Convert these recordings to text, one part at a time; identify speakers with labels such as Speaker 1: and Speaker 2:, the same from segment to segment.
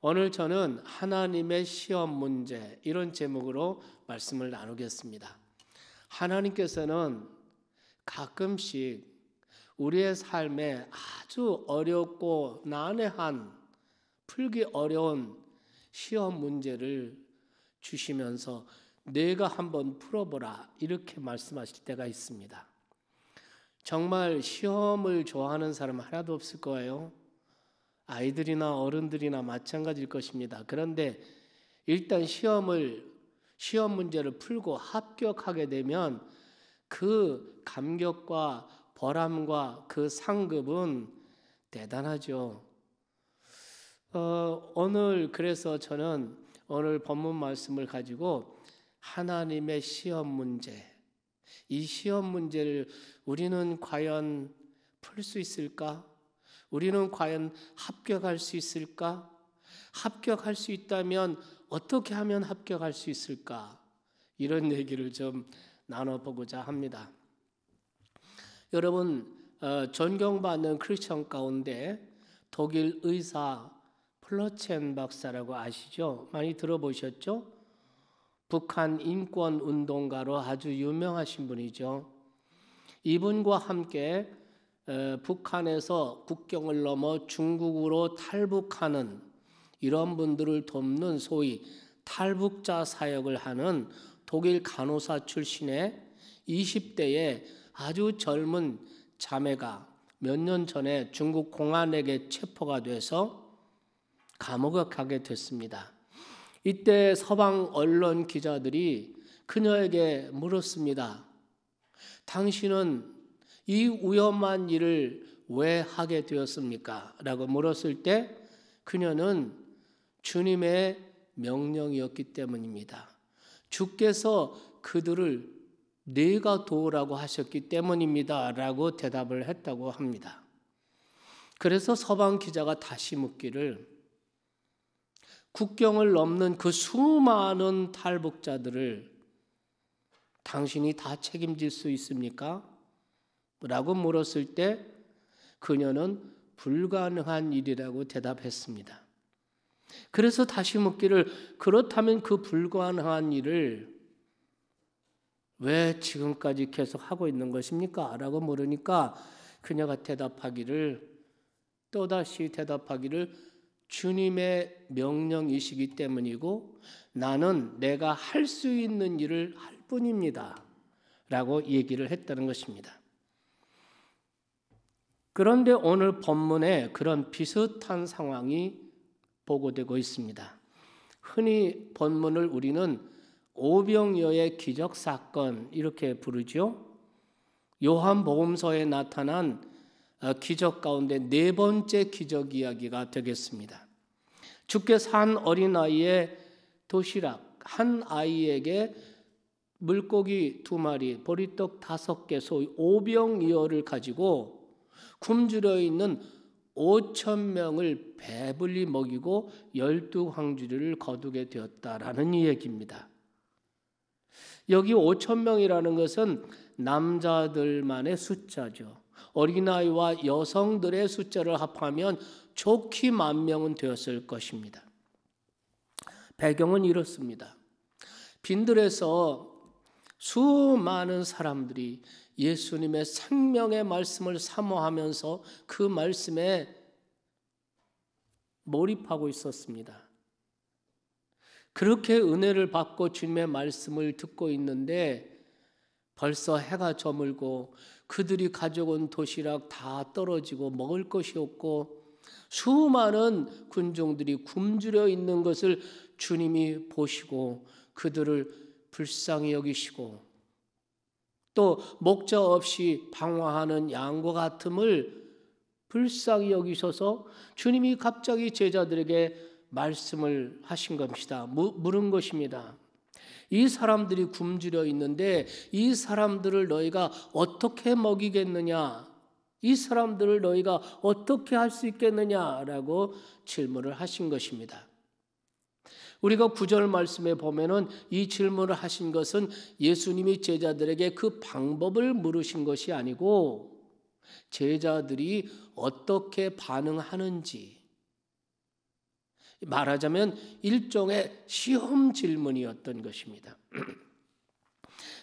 Speaker 1: 오늘 저는 하나님의 시험 문제 이런 제목으로 말씀을 나누겠습니다. 하나님께서는 가끔씩 우리의 삶에 아주 어렵고 난해한 풀기 어려운 시험 문제를 주시면서 내가 한번 풀어보라 이렇게 말씀하실 때가 있습니다. 정말 시험을 좋아하는 사람 하나도 없을 거예요. 아이들이나 어른들이나 마찬가지일 것입니다. 그런데 일단 시험 문제를 풀고 합격하게 되면 그 감격과 보람과 그 상급은 대단하죠. 그래서 저는 오늘 본문 말씀을 가지고 하나님의 시험 문제, 이 시험 문제를 우리는 과연 풀 수 있을까? 우리는 과연 합격할 수 있을까? 합격할 수 있다면 어떻게 하면 합격할 수 있을까? 이런 얘기를 좀 나눠보고자 합니다. 여러분, 존경받는 크리스천 가운데 독일 의사 플러첸 박사라고 아시죠? 많이 들어보셨죠? 북한 인권 운동가로 아주 유명하신 분이죠. 이분과 함께 북한에서 국경을 넘어 중국으로 탈북하는 이런 분들을 돕는 소위 탈북자 사역을 하는 독일 간호사 출신의 20대의 아주 젊은 자매가 몇 년 전에 중국 공안에게 체포가 돼서 감옥에 가게 됐습니다. 이때 서방 언론 기자들이 그녀에게 물었습니다. 당신은 이 위험한 일을 왜 하게 되었습니까? 라고 물었을 때 그녀는 주님의 명령이었기 때문입니다. 주께서 그들을 네가 도우라고 하셨기 때문입니다. 라고 대답을 했다고 합니다. 그래서 서방 기자가 다시 묻기를 국경을 넘는 그 수많은 탈북자들을 당신이 다 책임질 수 있습니까? 라고 물었을 때 그녀는 불가능한 일이라고 대답했습니다. 그래서 다시 묻기를 그렇다면 그 불가능한 일을 왜 지금까지 계속 하고 있는 것입니까? 라고 물으니까 그녀가 또다시 대답하기를 주님의 명령이시기 때문이고 나는 내가 할 수 있는 일을 할 뿐입니다. 라고 얘기를 했다는 것입니다. 그런데 오늘 본문에 그런 비슷한 상황이 보고되고 있습니다. 흔히 본문을 우리는 오병이어의 기적 사건 이렇게 부르죠. 요한복음서에 나타난 기적 가운데 네 번째 기적 이야기가 되겠습니다. 주께서 한 어린아이의 도시락, 한 아이에게 물고기 2마리, 보리떡 5개, 소위 오병이어를 가지고 굶주려 있는 5,000명을 배불리 먹이고 12황주리를 거두게 되었다라는 이야기입니다. 여기 5,000명이라는 것은 남자들만의 숫자죠. 어린아이와 여성들의 숫자를 합하면 좋게 10,000명은 되었을 것입니다. 배경은 이렇습니다. 빈들에서 수많은 사람들이 예수님의 생명의 말씀을 사모하면서 그 말씀에 몰입하고 있었습니다. 그렇게 은혜를 받고 주님의 말씀을 듣고 있는데 벌써 해가 저물고 그들이 가져온 도시락 다 떨어지고 먹을 것이 없고 수많은 군중들이 굶주려 있는 것을 주님이 보시고 그들을 불쌍히 여기시고 또 목자 없이 방황하는 양과 같음을 불쌍히 여기셔서 주님이 갑자기 제자들에게 말씀을 하신 것입니다. 물은 것입니다. 이 사람들이 굶주려 있는데 이 사람들을 너희가 어떻게 먹이겠느냐? 이 사람들을 너희가 어떻게 할 수 있겠느냐라고 질문을 하신 것입니다. 우리가 9절 말씀에 보면은 이 질문을 하신 것은 예수님이 제자들에게 그 방법을 물으신 것이 아니고 제자들이 어떻게 반응하는지 말하자면 일종의 시험 질문이었던 것입니다.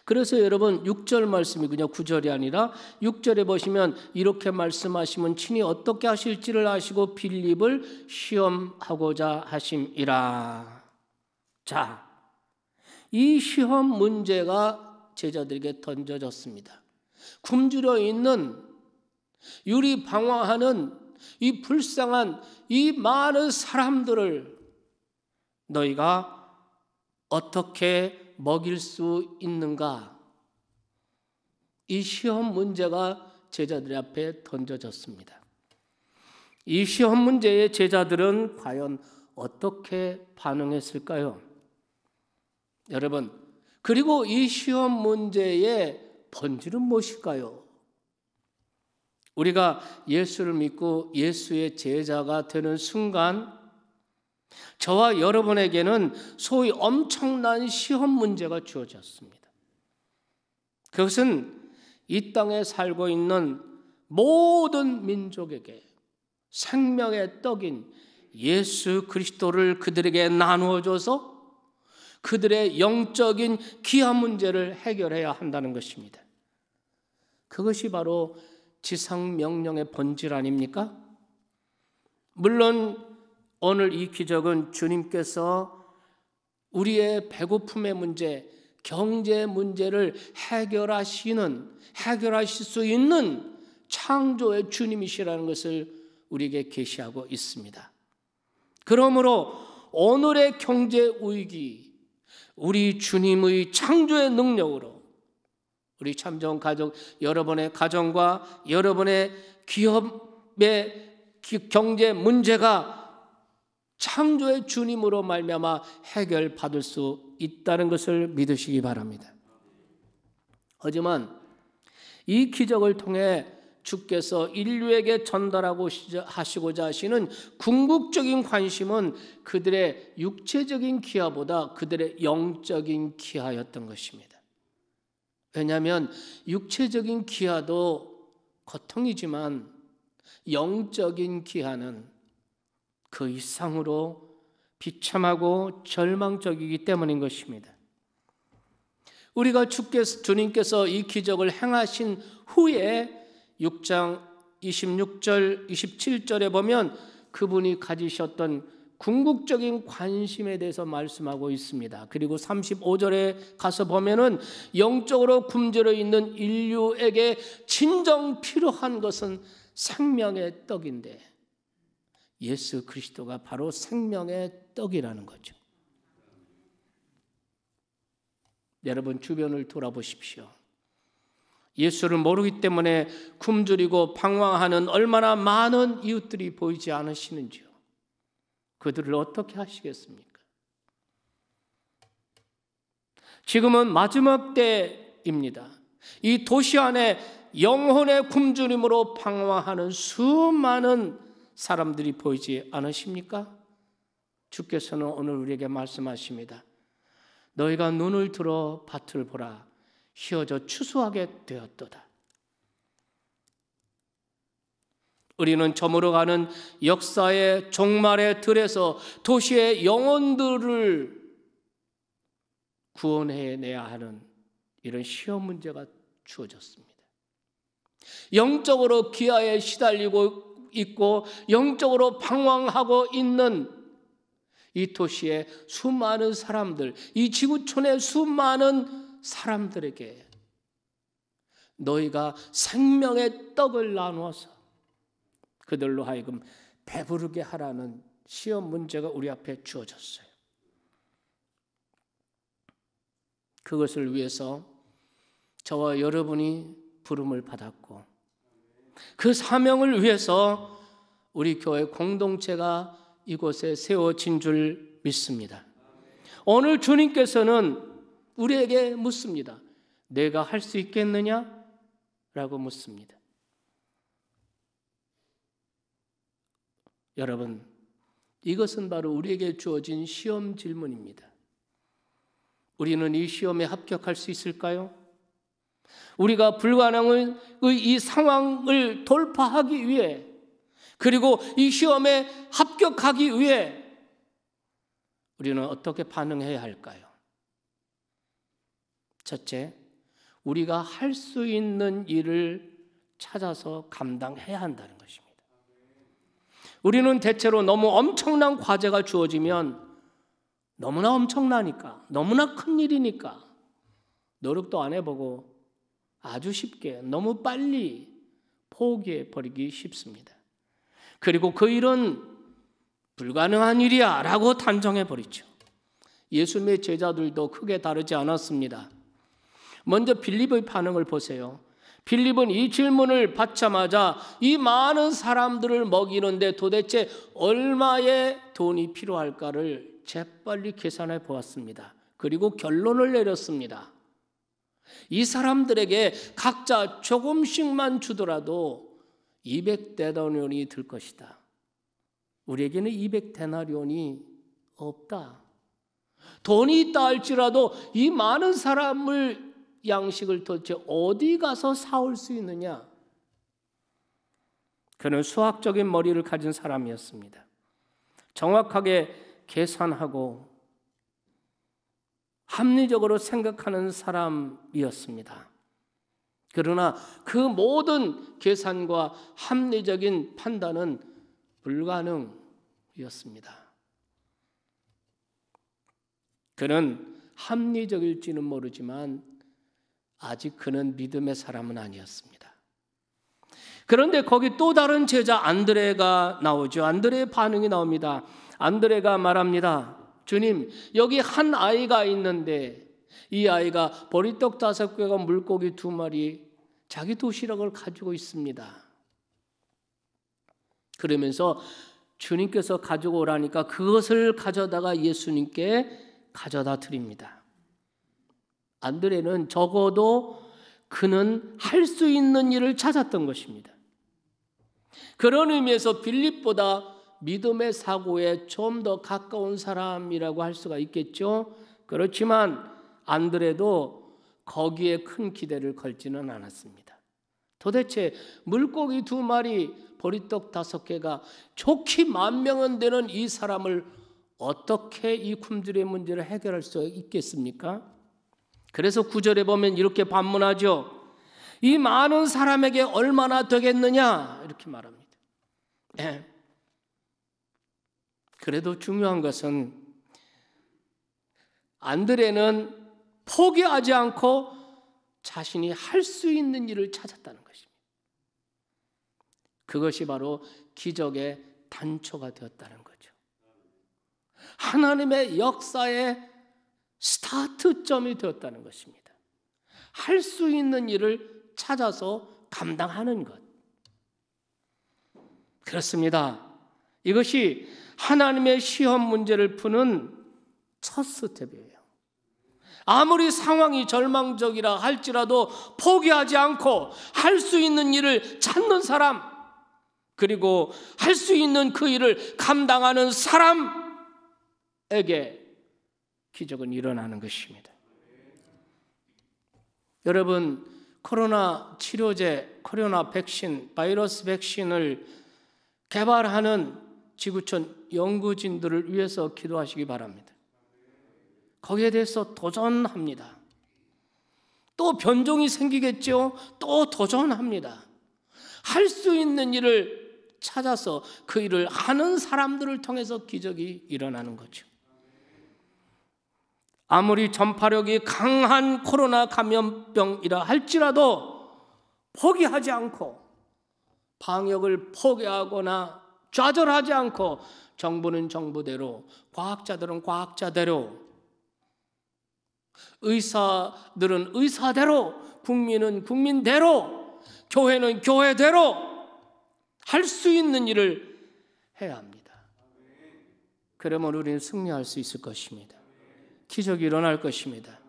Speaker 1: 그래서 여러분 6절 말씀이군요. 9절이 아니라 6절에 보시면 이렇게 말씀하시면 친히 어떻게 하실지를 아시고 빌립을 시험하고자 하심이라. 자, 이 시험 문제가 제자들에게 던져졌습니다. 굶주려 있는 유리 방황하는 이 불쌍한 이 많은 사람들을 너희가 어떻게 먹일 수 있는가? 이 시험 문제가 제자들 앞에 던져졌습니다. 이 시험 문제에 제자들은 과연 어떻게 반응했을까요? 여러분, 그리고 이 시험 문제의 본질은 무엇일까요? 우리가 예수를 믿고 예수의 제자가 되는 순간 저와 여러분에게는 소위 엄청난 시험 문제가 주어졌습니다. 그것은 이 땅에 살고 있는 모든 민족에게 생명의 떡인 예수 그리스도를 그들에게 나누어줘서 그들의 영적인 기아 문제를 해결해야 한다는 것입니다. 그것이 바로 지상명령의 본질 아닙니까? 물론 오늘 이 기적은 주님께서 우리의 배고픔의 문제, 경제 문제를 해결하실 수 있는 창조의 주님이시라는 것을 우리에게 계시하고 있습니다. 그러므로 오늘의 경제 위기, 우리 주님의 창조의 능력으로 우리 참좋은 가족, 여러분의 가정과 여러분의 기업의 경제 문제가 창조의 주님으로 말미암아 해결받을 수 있다는 것을 믿으시기 바랍니다. 하지만 이 기적을 통해 주께서 인류에게 전달하시고자 하시는 궁극적인 관심은 그들의 육체적인 기아보다 그들의 영적인 기아였던 것입니다. 왜냐하면 육체적인 기아도 고통이지만 영적인 기아는 그 이상으로 비참하고 절망적이기 때문인 것입니다. 우리가 주님께서 이 기적을 행하신 후에 6장 26절, 27절에 보면 그분이 가지셨던 궁극적인 관심에 대해서 말씀하고 있습니다. 그리고 35절에 가서 보면은 영적으로 굶주려 있는 인류에게 진정 필요한 것은 생명의 떡인데 예수 그리스도가 바로 생명의 떡이라는 거죠. 여러분 주변을 돌아보십시오. 예수를 모르기 때문에 굶주리고 방황하는 얼마나 많은 이웃들이 보이지 않으시는지요. 그들을 어떻게 하시겠습니까? 지금은 마지막 때입니다. 이 도시 안에 영혼의 굶주림으로 방황하는 수많은 사람들이 보이지 않으십니까? 주께서는 오늘 우리에게 말씀하십니다. 너희가 눈을 들어 밭을 보라. 휘어져 추수하게 되었도다. 우리는 저물어가는 역사의 종말의 들에서 도시의 영혼들을 구원해내야 하는 이런 시험 문제가 주어졌습니다. 영적으로 기아에 시달리고 있고 영적으로 방황하고 있는 이 도시의 수많은 사람들, 이 지구촌의 수많은 사람들에게 너희가 생명의 떡을 나누어서 그들로 하여금 배부르게 하라는 시험 문제가 우리 앞에 주어졌어요. 그것을 위해서 저와 여러분이 부름을 받았고 그 사명을 위해서 우리 교회 공동체가 이곳에 세워진 줄 믿습니다. 오늘 주님께서는 우리에게 묻습니다. 내가 할 수 있겠느냐? 라고 묻습니다. 여러분, 이것은 바로 우리에게 주어진 시험 질문입니다. 우리는 이 시험에 합격할 수 있을까요? 우리가 불가능의 이 상황을 돌파하기 위해 그리고 이 시험에 합격하기 위해 우리는 어떻게 반응해야 할까요? 첫째, 우리가 할 수 있는 일을 찾아서 감당해야 한다는 것입니다. 우리는 대체로 너무 엄청난 과제가 주어지면 너무나 엄청나니까, 너무나 큰 일이니까 노력도 안 해보고 아주 쉽게 너무 빨리 포기해버리기 쉽습니다. 그리고 그 일은 불가능한 일이야 라고 단정해버리죠. 예수님의 제자들도 크게 다르지 않았습니다. 먼저 빌립의 반응을 보세요. 빌립은 이 질문을 받자마자 이 많은 사람들을 먹이는데 도대체 얼마의 돈이 필요할까를 재빨리 계산해 보았습니다. 그리고 결론을 내렸습니다. 이 사람들에게 각자 조금씩만 주더라도 200데나리온이 들 것이다. 우리에게는 200데나리온이 없다. 돈이 있다 할지라도 이 많은 사람을 양식을 도대체 어디 가서 사올 수 있느냐? 그는 수학적인 머리를 가진 사람이었습니다. 정확하게 계산하고 합리적으로 생각하는 사람이었습니다. 그러나 그 모든 계산과 합리적인 판단은 불가능이었습니다. 그는 합리적일지는 모르지만 아직 그는 믿음의 사람은 아니었습니다. 그런데 거기 또 다른 제자 안드레가 나오죠. 안드레의 반응이 나옵니다. 안드레가 말합니다. 주님, 여기 한 아이가 있는데 이 아이가 보리떡 5개와 물고기 2마리, 자기 도시락을 가지고 있습니다. 그러면서 주님께서 가지고 오라니까 그것을 가져다가 예수님께 가져다 드립니다. 안드레는 적어도 그는 할 수 있는 일을 찾았던 것입니다. 그런 의미에서 빌립보다 믿음의 사고에 좀 더 가까운 사람이라고 할 수가 있겠죠. 그렇지만 안드레도 거기에 큰 기대를 걸지는 않았습니다. 도대체 물고기 2마리, 보리떡 5개가 좋게 10,000명 되는 이 사람을 어떻게 이 굶주림의 문제를 해결할 수 있겠습니까? 그래서 9절에 보면 이렇게 반문하죠. 이 많은 사람에게 얼마나 되겠느냐? 이렇게 말합니다. 네. 그래도 중요한 것은 안드레는 포기하지 않고 자신이 할 수 있는 일을 찾았다는 것입니다. 그것이 바로 기적의 단초가 되었다는 거죠. 하나님의 역사의 스타트점이 되었다는 것입니다. 할 수 있는 일을 찾아서 감당하는 것. 그렇습니다. 이것이 하나님의 시험 문제를 푸는 첫 스텝이에요. 아무리 상황이 절망적이라 할지라도 포기하지 않고 할 수 있는 일을 찾는 사람, 그리고 할 수 있는 그 일을 감당하는 사람에게 기적은 일어나는 것입니다. 여러분, 코로나 치료제, 코로나 백신, 바이러스 백신을 개발하는 지구촌 연구진들을 위해서 기도하시기 바랍니다. 거기에 대해서 도전합니다. 또 변종이 생기겠죠? 또 도전합니다. 할 수 있는 일을 찾아서 그 일을 하는 사람들을 통해서 기적이 일어나는 거죠. 아무리 전파력이 강한 코로나 감염병이라 할지라도 포기하지 않고, 방역을 포기하거나 좌절하지 않고, 정부는 정부대로, 과학자들은 과학자대로, 의사들은 의사대로, 국민은 국민대로, 교회는 교회대로 할 수 있는 일을 해야 합니다. 그러면 우리는 승리할 수 있을 것입니다. 기적이 일어날 것입니다.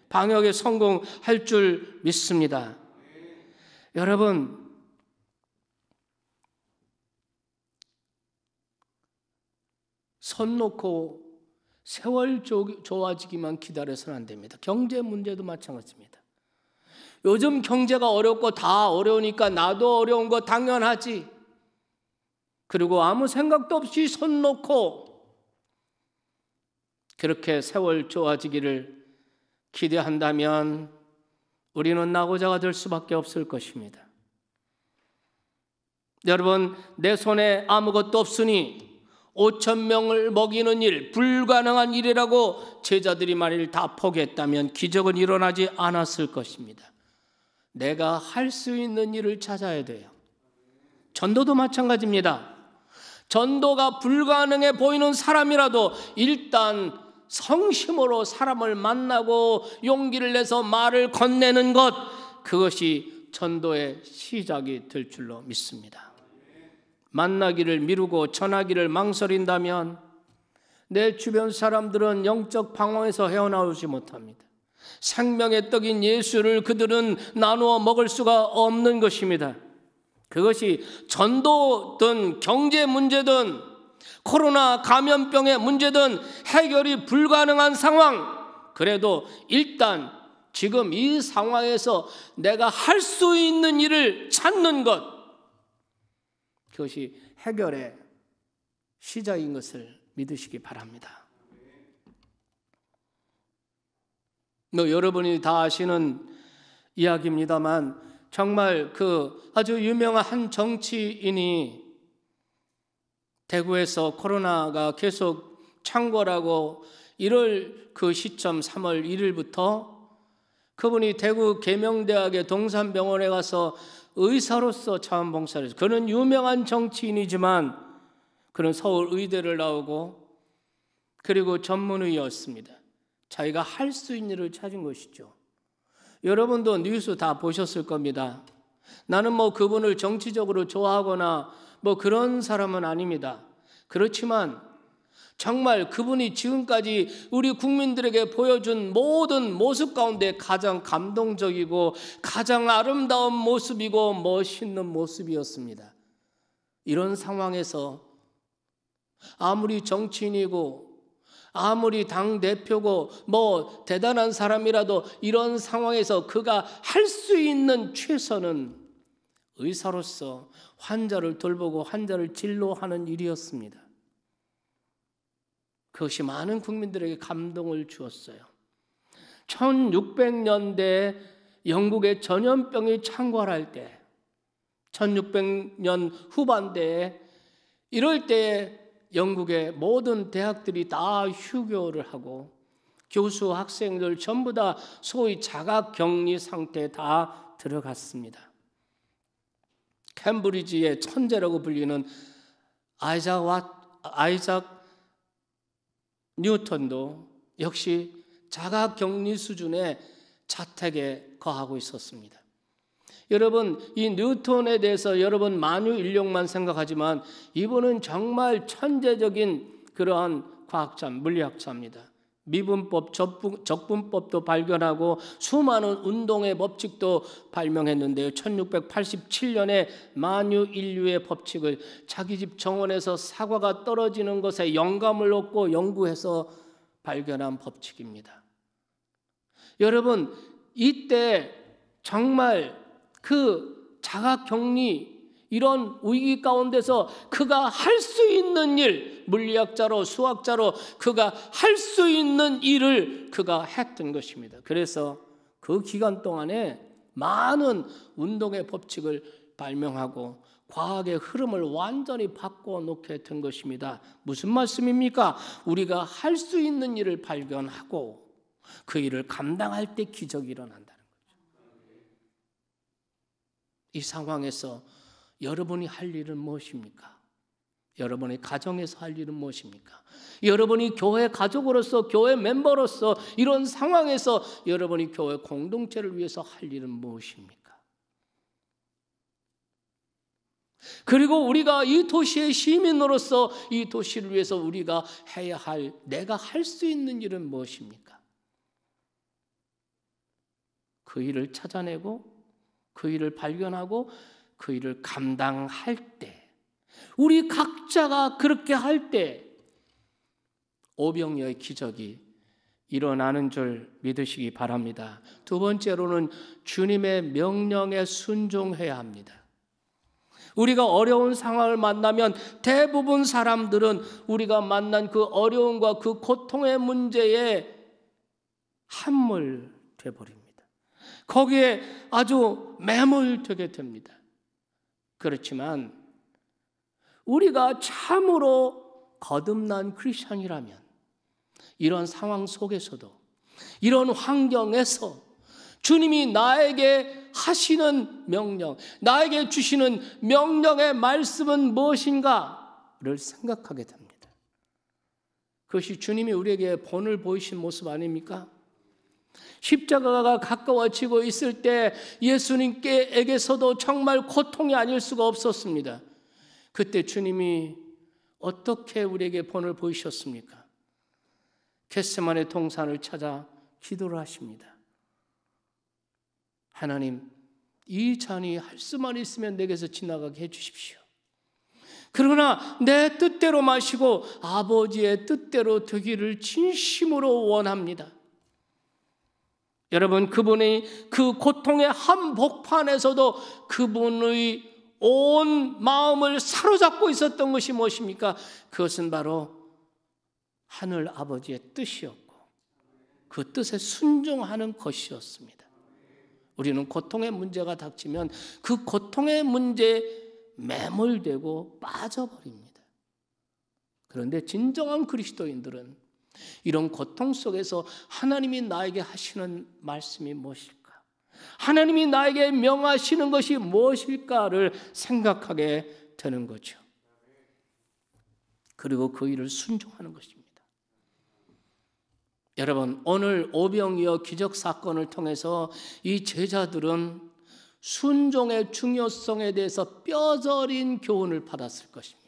Speaker 1: 방역에 성공할 줄 믿습니다. 여러분, 손 놓고 세월 좋아지기만 기다려서는 안 됩니다. 경제 문제도 마찬가지입니다. 요즘 경제가 어렵고 다 어려우니까 나도 어려운 거 당연하지. 그리고 아무 생각도 없이 손 놓고 그렇게 세월 좋아지기를 기대한다면 우리는 낙오자가 될 수밖에 없을 것입니다. 여러분, 내 손에 아무것도 없으니 5,000명을 먹이는 일, 불가능한 일이라고 제자들이 만일 다 포기했다면 기적은 일어나지 않았을 것입니다. 내가 할 수 있는 일을 찾아야 돼요. 전도도 마찬가지입니다. 전도가 불가능해 보이는 사람이라도 일단 성심으로 사람을 만나고 용기를 내서 말을 건네는 것, 그것이 전도의 시작이 될 줄로 믿습니다. 만나기를 미루고 전하기를 망설인다면 내 주변 사람들은 영적 방황에서 헤어나오지 못합니다. 생명의 떡인 예수를 그들은 나누어 먹을 수가 없는 것입니다. 그것이 전도든 경제 문제든 코로나 감염병의 문제든 해결이 불가능한 상황, 그래도 일단 지금 이 상황에서 내가 할 수 있는 일을 찾는 것, 그것이 해결의 시작인 것을 믿으시기 바랍니다. 여러분이 다 아시는 이야기입니다만 정말 그 아주 유명한 한 정치인이 대구에서 코로나가 계속 창궐하고 1월 그 시점 3월 1일부터 그분이 대구 계명대학의 동산병원에 가서 의사로서 자원봉사를 했어요. 그는 유명한 정치인이지만 그는 서울 의대를 나오고 그리고 전문의였습니다. 자기가 할 수 있는 일을 찾은 것이죠. 여러분도 뉴스 다 보셨을 겁니다. 나는 그분을 정치적으로 좋아하거나 그런 사람은 아닙니다. 그렇지만 정말 그분이 지금까지 우리 국민들에게 보여준 모든 모습 가운데 가장 감동적이고 가장 아름다운 모습이고 멋있는 모습이었습니다. 이런 상황에서 아무리 정치인이고 아무리 당대표고 대단한 사람이라도 이런 상황에서 그가 할 수 있는 최선은 의사로서 환자를 돌보고 환자를 진료하는 일이었습니다. 그것이 많은 국민들에게 감동을 주었어요. 1600년대 영국의 전염병이 창궐할 때 1600년 후반대에 이럴 때 영국의 모든 대학들이 다 휴교를 하고 교수, 학생들 전부 다 소위 자가격리 상태에 다 들어갔습니다. 캠브리지의 천재라고 불리는 아이작 뉴턴도 역시 자가격리 수준의 자택에 거하고 있었습니다. 여러분, 이 뉴턴에 대해서 여러분 만유인력만 생각하지만 이분은 정말 천재적인 그러한 과학자, 물리학자입니다. 미분법, 적분법도 발견하고 수많은 운동의 법칙도 발명했는데요. 1687년에 만유인류의 법칙을 자기 집 정원에서 사과가 떨어지는 것에 영감을 얻고 연구해서 발견한 법칙입니다. 여러분, 이때 정말 그 자가격리 이런 위기 가운데서 그가 할 수 있는 일, 물리학자로 수학자로 그가 할 수 있는 일을 그가 했던 것입니다. 그래서 그 기간 동안에 많은 운동의 법칙을 발명하고 과학의 흐름을 완전히 바꿔놓게 된 것입니다. 무슨 말씀입니까? 우리가 할 수 있는 일을 발견하고 그 일을 감당할 때 기적이 일어난다는 거죠. 이 상황에서 여러분이 할 일은 무엇입니까? 여러분의 가정에서 할 일은 무엇입니까? 여러분이 교회 가족으로서, 교회 멤버로서 이런 상황에서 여러분이 교회 공동체를 위해서 할 일은 무엇입니까? 그리고 우리가 이 도시의 시민으로서 이 도시를 위해서 우리가 해야 할, 내가 할 수 있는 일은 무엇입니까? 그 일을 찾아내고 그 일을 발견하고 그 일을 감당할 때, 우리 각자가 그렇게 할 때 오병이어의 기적이 일어나는 줄 믿으시기 바랍니다. 두 번째로는 주님의 명령에 순종해야 합니다. 우리가 어려운 상황을 만나면 대부분 사람들은 우리가 만난 그 어려움과 그 고통의 문제에 함몰돼 버립니다. 거기에 아주 매몰되게 됩니다. 그렇지만 우리가 참으로 거듭난 크리스천이라면 이런 상황 속에서도, 이런 환경에서 주님이 나에게 하시는 명령, 나에게 주시는 명령의 말씀은 무엇인가를 생각하게 됩니다. 그것이 주님이 우리에게 본을 보이신 모습 아닙니까? 십자가가 가까워지고 있을 때 예수님께서도 정말 고통이 아닐 수가 없었습니다. 그때 주님이 어떻게 우리에게 본을 보이셨습니까? 겟세마네 동산을 찾아 기도를 하십니다. 하나님, 이 잔이 할 수만 있으면 내게서 지나가게 해주십시오. 그러나 내 뜻대로 마시고 아버지의 뜻대로 되기를 진심으로 원합니다. 여러분, 그분이 그 고통의 한복판에서도 그분의 온 마음을 사로잡고 있었던 것이 무엇입니까? 그것은 바로 하늘 아버지의 뜻이었고 그 뜻에 순종하는 것이었습니다. 우리는 고통의 문제가 닥치면 그 고통의 문제에 매몰되고 빠져버립니다. 그런데 진정한 그리스도인들은 이런 고통 속에서 하나님이 나에게 하시는 말씀이 무엇일까? 하나님이 나에게 명하시는 것이 무엇일까를 생각하게 되는 거죠. 그리고 그 일을 순종하는 것입니다. 여러분, 오늘 오병이어 기적 사건을 통해서 이 제자들은 순종의 중요성에 대해서 뼈저린 교훈을 받았을 것입니다.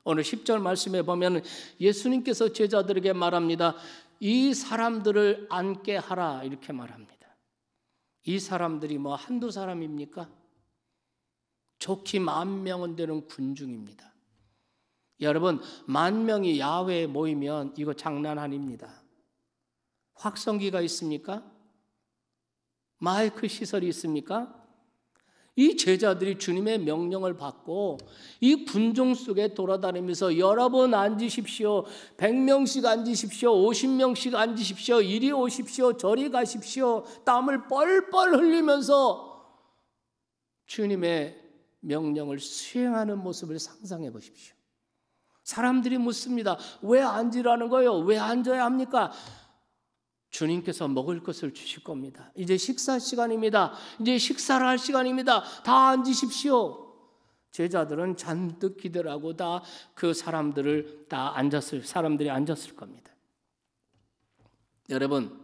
Speaker 1: 오늘 10절 말씀에 보면 예수님께서 제자들에게 말합니다. 이 사람들을 앉게 하라, 이렇게 말합니다. 이 사람들이 뭐 한두 사람입니까? 좋기 10,000명은 되는 군중입니다. 여러분, 10,000명이 야외에 모이면 이거 장난 아닙니다. 확성기가 있습니까? 마이크 시설이 있습니까? 이 제자들이 주님의 명령을 받고 이 군중 속에 돌아다니면서 여러분 앉으십시오, 100명씩 앉으십시오, 50명씩 앉으십시오, 이리 오십시오, 저리 가십시오, 땀을 뻘뻘 흘리면서 주님의 명령을 수행하는 모습을 상상해 보십시오. 사람들이 묻습니다. 왜 앉으라는 거예요? 왜 앉아야 합니까? 주님께서 먹을 것을 주실 겁니다. 이제 식사 시간입니다. 이제 식사를 할 시간입니다. 다 앉으십시오. 제자들은 잔뜩 기대를 하고 다 그 사람들이 앉았을 겁니다. 여러분,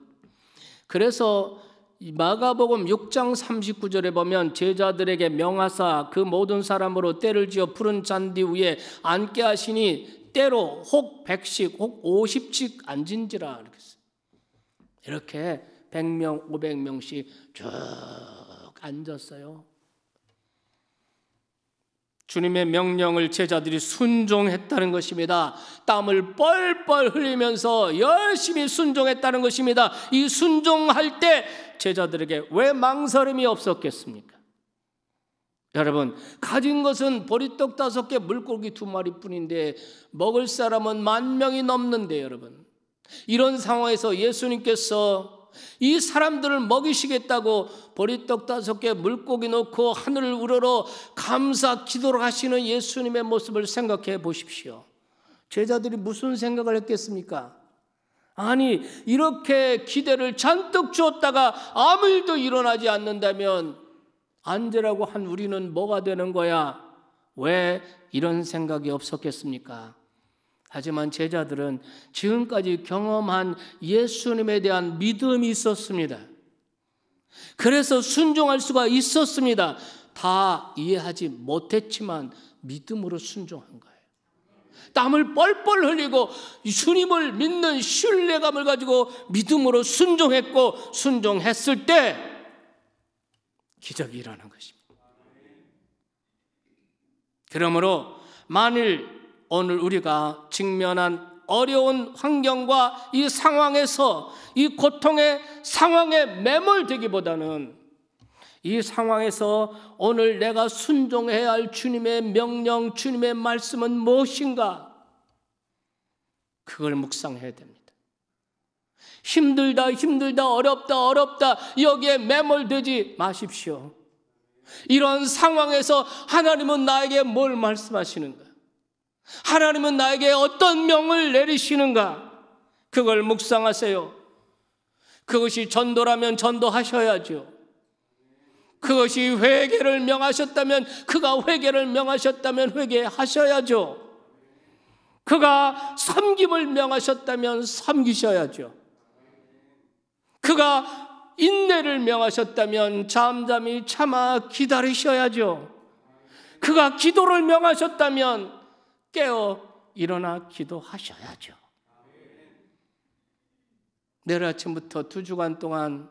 Speaker 1: 그래서 마가복음 6장 39절에 보면 제자들에게 명하사 그 모든 사람으로 때를 지어 푸른 잔디 위에 앉게 하시니 때로 혹 100씩 혹 50씩 앉은지라 이렇게 했어요. 이렇게 100명, 500명씩 쭉 앉았어요. 주님의 명령을 제자들이 순종했다는 것입니다. 땀을 뻘뻘 흘리면서 열심히 순종했다는 것입니다. 이 순종할 때 제자들에게 왜 망설임이 없었겠습니까? 여러분, 가진 것은 보리떡 5개, 물고기 2마리 뿐인데 먹을 사람은 10,000명이 넘는데 여러분, 이런 상황에서 예수님께서 이 사람들을 먹이시겠다고 보리떡 5개, 물고기 넣고 하늘을 우러러 감사 기도를 하시는 예수님의 모습을 생각해 보십시오. 제자들이 무슨 생각을 했겠습니까? 아니, 이렇게 기대를 잔뜩 주었다가 아무 일도 일어나지 않는다면 앉으라고 한 우리는 뭐가 되는 거야? 왜 이런 생각이 없었겠습니까? 하지만 제자들은 지금까지 경험한 예수님에 대한 믿음이 있었습니다. 그래서 순종할 수가 있었습니다. 다 이해하지 못했지만 믿음으로 순종한 거예요. 땀을 뻘뻘 흘리고 주님을 믿는 신뢰감을 가지고 믿음으로 순종했고, 순종했을 때 기적이 일어난 것입니다. 그러므로 만일 오늘 우리가 직면한 어려운 환경과 이 상황에서 이 고통의 상황에 매몰되기보다는 이 상황에서 오늘 내가 순종해야 할 주님의 명령, 주님의 말씀은 무엇인가? 그걸 묵상해야 됩니다. 힘들다, 어렵다 여기에 매몰되지 마십시오. 이런 상황에서 하나님은 나에게 뭘 말씀하시는가? 하나님은 나에게 어떤 명을 내리시는가? 그걸 묵상하세요. 그것이 전도라면 전도하셔야죠. 그것이 회개를 명하셨다면, 그가 회개를 명하셨다면 회개하셔야죠. 그가 섬김을 명하셨다면 섬기셔야죠. 그가 인내를 명하셨다면 잠잠히 참아 기다리셔야죠. 그가 기도를 명하셨다면 깨어 일어나 기도하셔야죠. 내일 아침부터 2주간 동안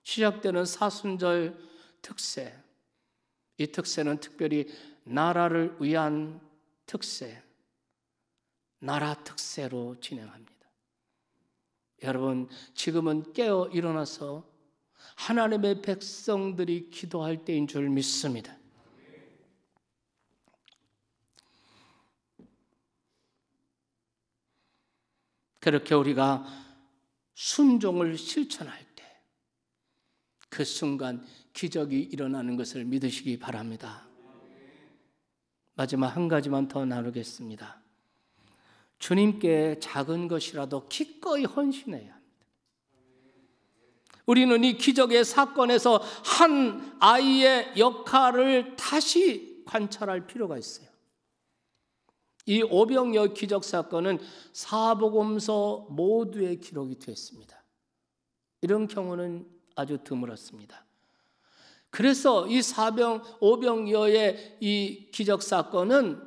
Speaker 1: 시작되는 사순절 특세, 이 특세는 특별히 나라를 위한 특세, 나라 특세로 진행합니다. 여러분, 지금은 깨어 일어나서 하나님의 백성들이 기도할 때인 줄 믿습니다. 그렇게 우리가 순종을 실천할 때 그 순간 기적이 일어나는 것을 믿으시기 바랍니다. 마지막 한 가지만 더 나누겠습니다. 주님께 작은 것이라도 기꺼이 헌신해야 합니다. 우리는 이 기적의 사건에서 한 아이의 역할을 다시 관찰할 필요가 있어요. 이 오병이어 기적 사건은 사복음서 모두에 기록이 되어 있습니다. 이런 경우는 아주 드물었습니다. 그래서 이 오병이어의 이 기적 사건은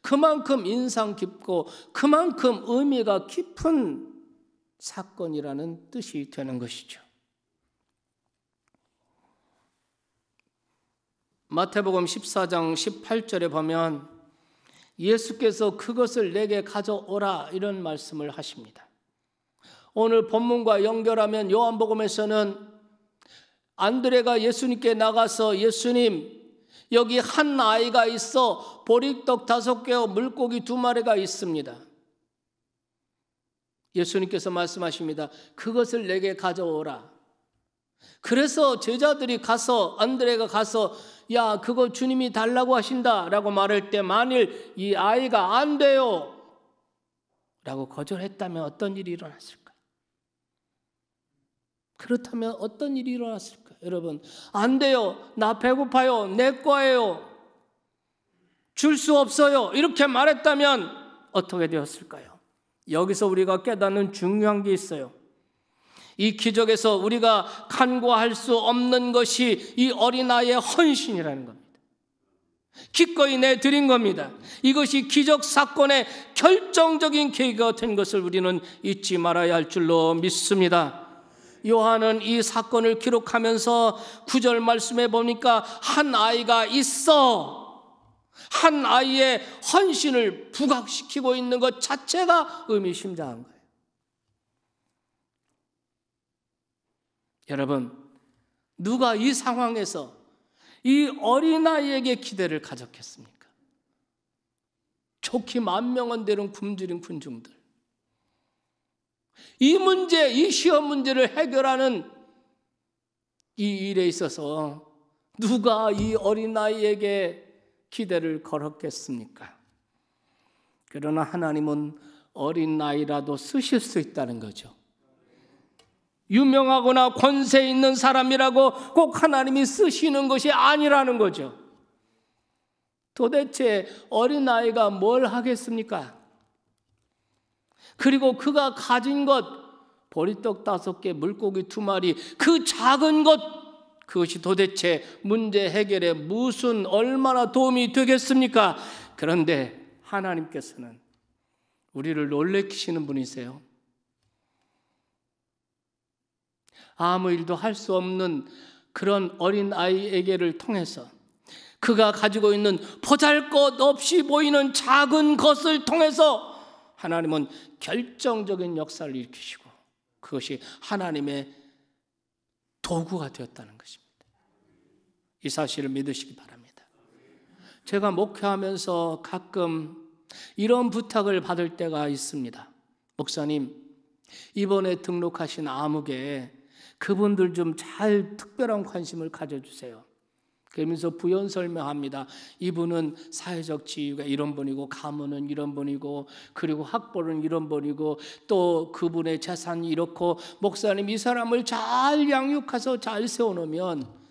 Speaker 1: 그만큼 인상 깊고 그만큼 의미가 깊은 사건이라는 뜻이 되는 것이죠. 마태복음 14장 18절에 보면 예수께서 그것을 내게 가져오라 이런 말씀을 하십니다. 오늘 본문과 연결하면 요한복음에서는 안드레가 예수님께 나가서 예수님, 여기 한 아이가 있어 보리떡 5개와 물고기 2마리가 있습니다. 예수님께서 말씀하십니다. 그것을 내게 가져오라. 그래서 제자들이 가서, 안드레가 가서 야, 그거 주님이 달라고 하신다 라고 말할 때 만일 이 아이가 안 돼요 라고 거절했다면 어떤 일이 일어났을까요? 그렇다면 어떤 일이 일어났을까요? 여러분, 안 돼요, 나 배고파요, 내 거예요, 줄 수 없어요 이렇게 말했다면 어떻게 되었을까요? 여기서 우리가 깨닫는 중요한 게 있어요. 이 기적에서 우리가 간과할 수 없는 것이 이 어린아이의 헌신이라는 겁니다. 기꺼이 내드린 겁니다. 이것이 기적 사건의 결정적인 계기가 된 것을 우리는 잊지 말아야 할 줄로 믿습니다. 요한은 이 사건을 기록하면서 9절 말씀에 보니까 한 아이가 있어, 한 아이의 헌신을 부각시키고 있는 것 자체가 의미심장한 거예요. 여러분, 누가 이 상황에서 이 어린아이에게 기대를 가졌겠습니까? 좋기 만명은 되는 굶주린 군중들, 이 문제, 이 시험 문제를 해결하는 이 일에 있어서 누가 이 어린아이에게 기대를 걸었겠습니까? 그러나 하나님은 어린아이라도 쓰실 수 있다는 거죠. 유명하거나 권세 있는 사람이라고 꼭 하나님이 쓰시는 것이 아니라는 거죠. 도대체 어린아이가 뭘 하겠습니까? 그리고 그가 가진 것, 보리떡 5개, 물고기 2마리, 그 작은 것, 그것이 도대체 문제 해결에 무슨 얼마나 도움이 되겠습니까? 그런데 하나님께서는 우리를 놀래키시는 분이세요. 아무 일도 할 수 없는 그런 어린아이에게를 통해서 그가 가지고 있는 보잘것없이 보이는 작은 것을 통해서 하나님은 결정적인 역사를 일으키시고 그것이 하나님의 도구가 되었다는 것입니다. 이 사실을 믿으시기 바랍니다. 제가 목회하면서 가끔 이런 부탁을 받을 때가 있습니다. 목사님, 이번에 등록하신 아무개 그분들 좀 잘 특별한 관심을 가져주세요. 그러면서 부연 설명합니다. 이분은 사회적 지위가 이런 분이고, 가문은 이런 분이고, 그리고 학벌은 이런 분이고, 또 그분의 재산이 이렇고, 목사님 이 사람을 잘 양육해서 잘 세워놓으면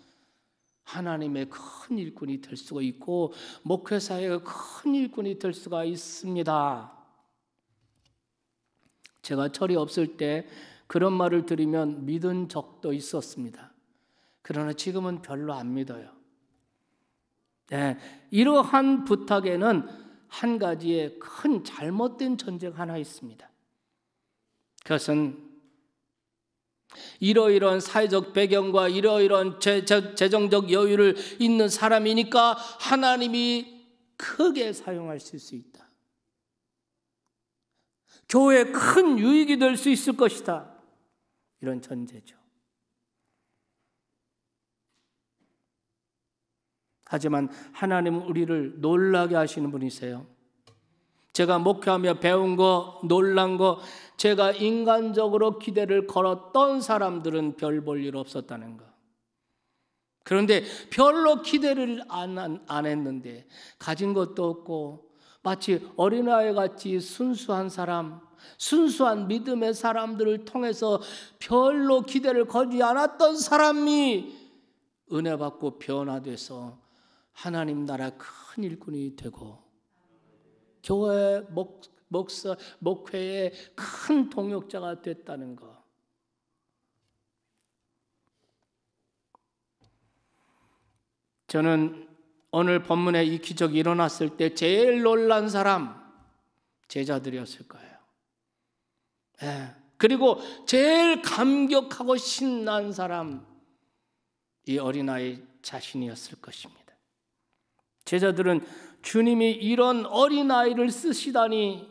Speaker 1: 하나님의 큰 일꾼이 될 수가 있고, 목회사의 큰 일꾼이 될 수가 있습니다. 제가 철이 없을 때 그런 말을 들으면 믿은 적도 있었습니다. 그러나 지금은 별로 안 믿어요. 네, 이러한 부탁에는 한 가지의 큰 잘못된 전제가 하나 있습니다. 그것은 이러이러한 사회적 배경과 이러이러한 재정적 여유를 있는 사람이니까 하나님이 크게 사용하실 수 있다. 교회에 큰 유익이 될 수 있을 것이다. 이런 전제죠. 하지만 하나님은 우리를 놀라게 하시는 분이세요. 제가 목회하며 배운 거, 놀란 거, 제가 인간적으로 기대를 걸었던 사람들은 별 볼 일 없었다는 거. 그런데 별로 기대를 안 했는데 가진 것도 없고 마치 어린아이 같이 순수한 사람, 순수한 믿음의 사람들을 통해서 별로 기대를 걸지 않았던 사람이 은혜 받고 변화돼서 하나님 나라 큰 일꾼이 되고 교회 목사, 목회의 큰 동역자가 됐다는 것. 저는 오늘 본문에 이 기적이 일어났을 때 제일 놀란 사람 제자들이었을 거예요. 예. 그리고 제일 감격하고 신난 사람 이 어린아이 자신이었을 것입니다. 제자들은 주님이 이런 어린아이를 쓰시다니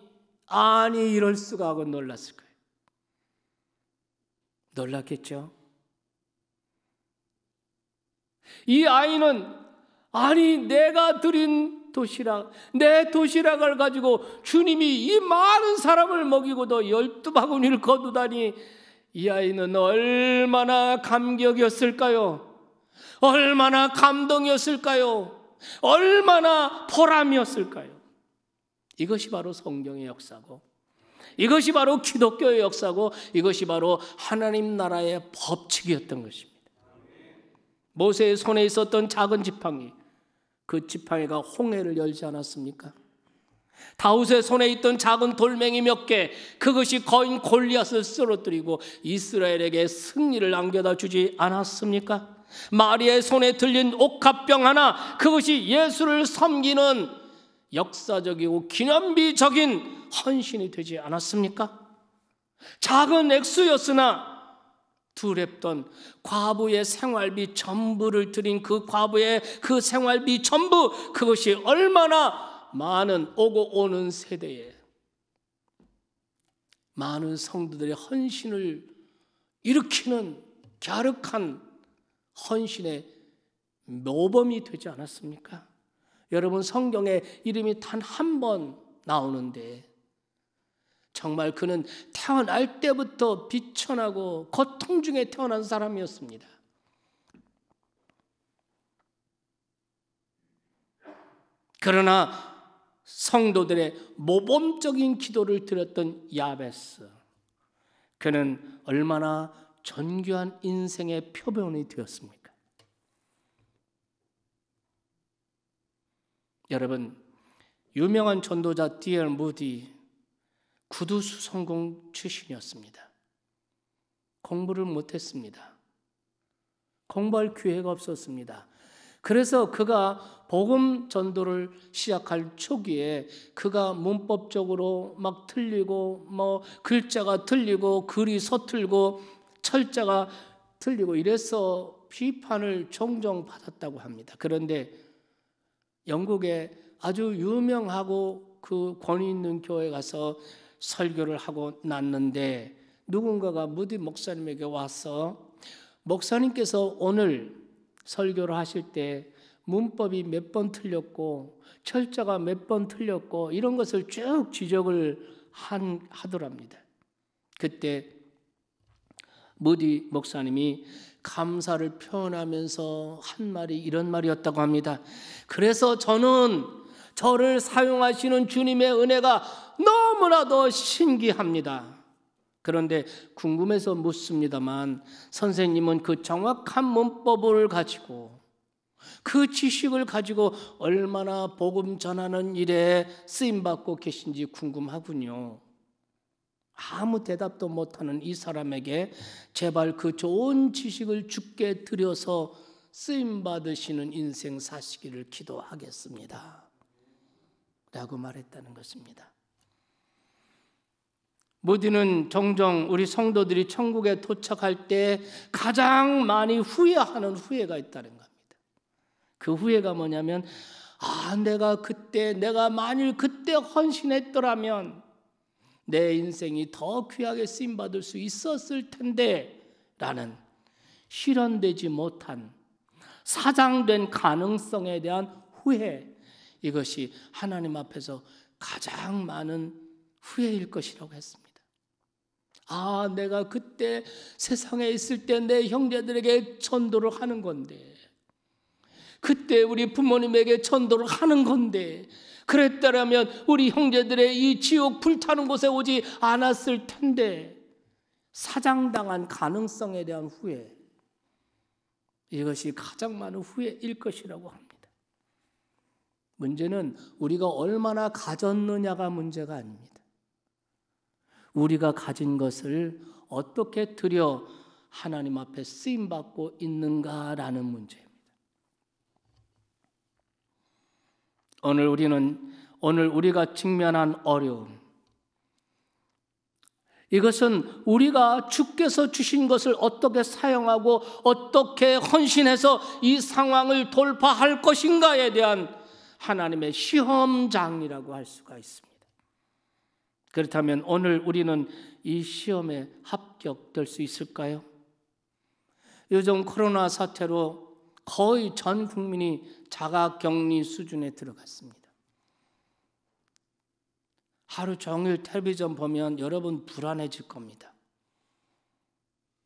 Speaker 1: 아니 이럴 수가 하고 놀랐을 거예요. 놀랐겠죠? 이 아이는 아니 내가 드린 도시락, 내 도시락을 가지고 주님이 이 많은 사람을 먹이고도 12바구니를 거두다니 이 아이는 얼마나 감격이었을까요? 얼마나 감동이었을까요? 얼마나 보람이었을까요? 이것이 바로 성경의 역사고 이것이 바로 기독교의 역사고 이것이 바로 하나님 나라의 법칙이었던 것입니다. 모세의 손에 있었던 작은 지팡이, 그 지팡이가 홍해를 열지 않았습니까? 다윗의 손에 있던 작은 돌멩이 몇 개, 그것이 거인 골리앗을 쓰러뜨리고 이스라엘에게 승리를 안겨다 주지 않았습니까? 마리아의 손에 들린 옥합병 하나, 그것이 예수를 섬기는 역사적이고 기념비적인 헌신이 되지 않았습니까? 작은 액수였으나 두렵던 과부의 생활비 전부를 드린 그 과부의 그 생활비 전부, 그것이 얼마나 많은 오고 오는 세대에 많은 성도들의 헌신을 일으키는 갸륵한 헌신의 모범이 되지 않았습니까? 여러분, 성경에 이름이 단 한 번 나오는데 정말 그는 태어날 때부터 비천하고 고통 중에 태어난 사람이었습니다. 그러나 성도들의 모범적인 기도를 드렸던 야베스, 그는 얼마나 존귀한 인생의 표본이 되었습니까? 여러분, 유명한 전도자 D.L. 무디 구두 수성공 출신이었습니다. 공부를 못했습니다. 공부할 기회가 없었습니다. 그래서 그가 복음 전도를 시작할 초기에 그가 문법적으로 막 틀리고 글자가 틀리고 글이 서툴고 철자가 틀리고 이래서 비판을 종종 받았다고 합니다. 그런데 영국에 아주 유명하고 그 권위 있는 교회에 가서 설교를 하고 났는데 누군가가 무디 목사님에게 와서 목사님께서 오늘 설교를 하실 때 문법이 몇 번 틀렸고 철자가 몇 번 틀렸고 이런 것을 쭉 지적을 하더랍니다. 그때 무디 목사님이 감사를 표현하면서 한 말이 이런 말이었다고 합니다. 그래서 저는 저를 사용하시는 주님의 은혜가 너무나도 신기합니다. 그런데 궁금해서 묻습니다만 선생님은 그 정확한 문법을 가지고 그 지식을 가지고 얼마나 복음 전하는 일에 쓰임받고 계신지 궁금하군요. 아무 대답도 못하는 이 사람에게 제발 그 좋은 지식을 주께 드려서 쓰임받으시는 인생 사시기를 기도하겠습니다 라고 말했다는 것입니다. 무디는 종종 우리 성도들이 천국에 도착할 때 가장 많이 후회하는 후회가 있다는 겁니다. 그 후회가 뭐냐면 내가 만일 그때 헌신했더라면 내 인생이 더 귀하게 쓰임받을 수 있었을 텐데 라는 실현되지 못한 사장된 가능성에 대한 후회, 이것이 하나님 앞에서 가장 많은 후회일 것이라고 했습니다. 내가 그때 세상에 있을 때 내 형제들에게 전도를 하는 건데, 그때 우리 부모님에게 전도를 하는 건데, 그랬더라면 우리 형제들의 이 지옥 불타는 곳에 오지 않았을 텐데, 사장당한 가능성에 대한 후회, 이것이 가장 많은 후회일 것이라고 합니다. 문제는 우리가 얼마나 가졌느냐가 문제가 아닙니다. 우리가 가진 것을 어떻게 드려 하나님 앞에 쓰임받고 있는가라는 문제입니다. 오늘 우리가 직면한 어려움, 이것은 우리가 주께서 주신 것을 어떻게 사용하고 어떻게 헌신해서 이 상황을 돌파할 것인가에 대한 하나님의 시험장이라고 할 수가 있습니다. 그렇다면 오늘 우리는 이 시험에 합격될 수 있을까요? 요즘 코로나 사태로 거의 전 국민이 자가격리 수준에 들어갔습니다. 하루 종일 텔레비전 보면 여러분 불안해질 겁니다.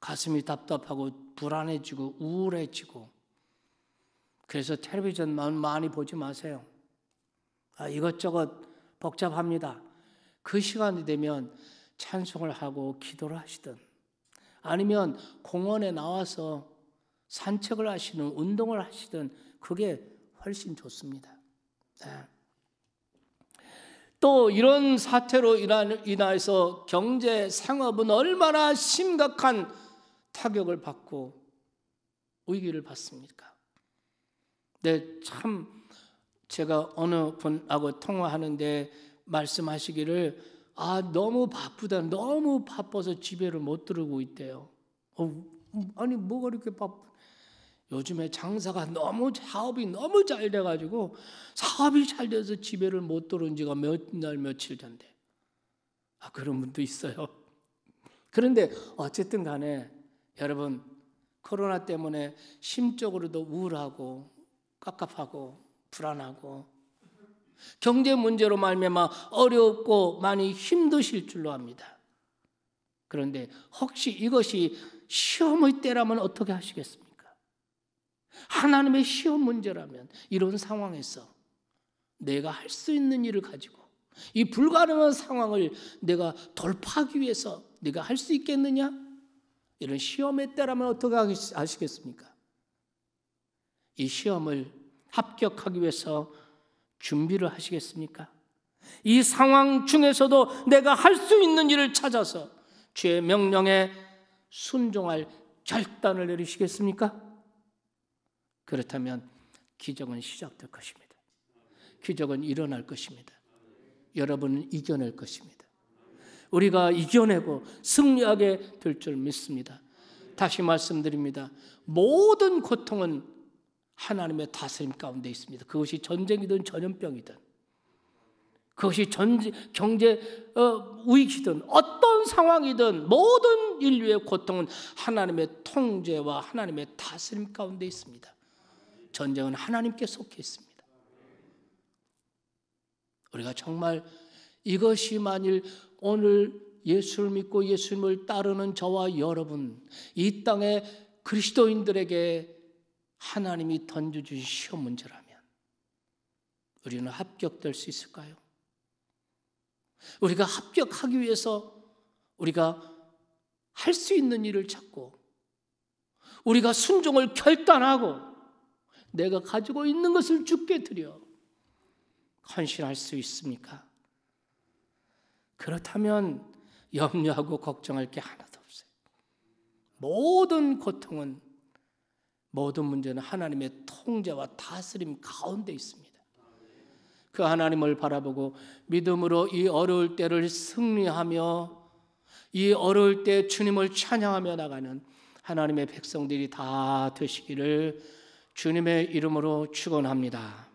Speaker 1: 가슴이 답답하고 불안해지고 우울해지고, 그래서 텔레비전만 많이 보지 마세요. 이것저것 복잡합니다. 그 시간이 되면 찬송을 하고 기도를 하시든, 아니면 공원에 나와서 산책을 하시든 운동을 하시든 그게 훨씬 좋습니다. 또 이런 사태로 인해서 경제 상업은 얼마나 심각한 타격을 받고 위기를 받습니까? 참 제가 어느 분하고 통화하는데 말씀하시기를 너무 바쁘다, 너무 바빠서 집에를 못 들어오고 있대요. 아니 뭐가 이렇게 요즘에 장사가 사업이 너무 잘 돼가지고 사업이 잘 돼서 집에를 못 들어온 지가 며칠 전데. 그런 분도 있어요. 그런데 어쨌든 간에 여러분, 코로나 때문에 심적으로도 우울하고 깝깝하고 불안하고 경제 문제로 말미암아 어렵고 많이 힘드실 줄로 압니다. 그런데 혹시 이것이 시험의 때라면 어떻게 하시겠습니까? 하나님의 시험 문제라면 이런 상황에서 내가 할 수 있는 일을 가지고 이 불가능한 상황을 내가 돌파하기 위해서 내가 할 수 있겠느냐? 이런 시험의 때라면 어떻게 하시겠습니까? 이 시험을 합격하기 위해서 준비를 하시겠습니까? 이 상황 중에서도 내가 할 수 있는 일을 찾아서 주의 명령에 순종할 결단을 내리시겠습니까? 그렇다면 기적은 시작될 것입니다. 기적은 일어날 것입니다. 여러분은 이겨낼 것입니다. 우리가 이겨내고 승리하게 될 줄 믿습니다. 다시 말씀드립니다. 모든 고통은 하나님의 다스림 가운데 있습니다. 그것이 전쟁이든 전염병이든, 그것이 경제 위기든 어떤 상황이든 모든 인류의 고통은 하나님의 통제와 하나님의 다스림 가운데 있습니다. 전쟁은 하나님께 속해 있습니다. 우리가 정말 이것이 만일 오늘 예수를 믿고 예수님을 따르는 저와 여러분, 이 땅의 그리스도인들에게 하나님이 던져주신 시험 문제라면 우리는 합격될 수 있을까요? 우리가 합격하기 위해서 우리가 할 수 있는 일을 찾고 우리가 순종을 결단하고 내가 가지고 있는 것을 주께 드려 헌신할 수 있습니까? 그렇다면 염려하고 걱정할 게 하나도 없어요. 모든 고통은, 모든 문제는 하나님의 통제와 다스림 가운데 있습니다. 그 하나님을 바라보고 믿음으로 이 어려울 때를 승리하며 이 어려울 때 주님을 찬양하며 나가는 하나님의 백성들이 다 되시기를 주님의 이름으로 축원합니다.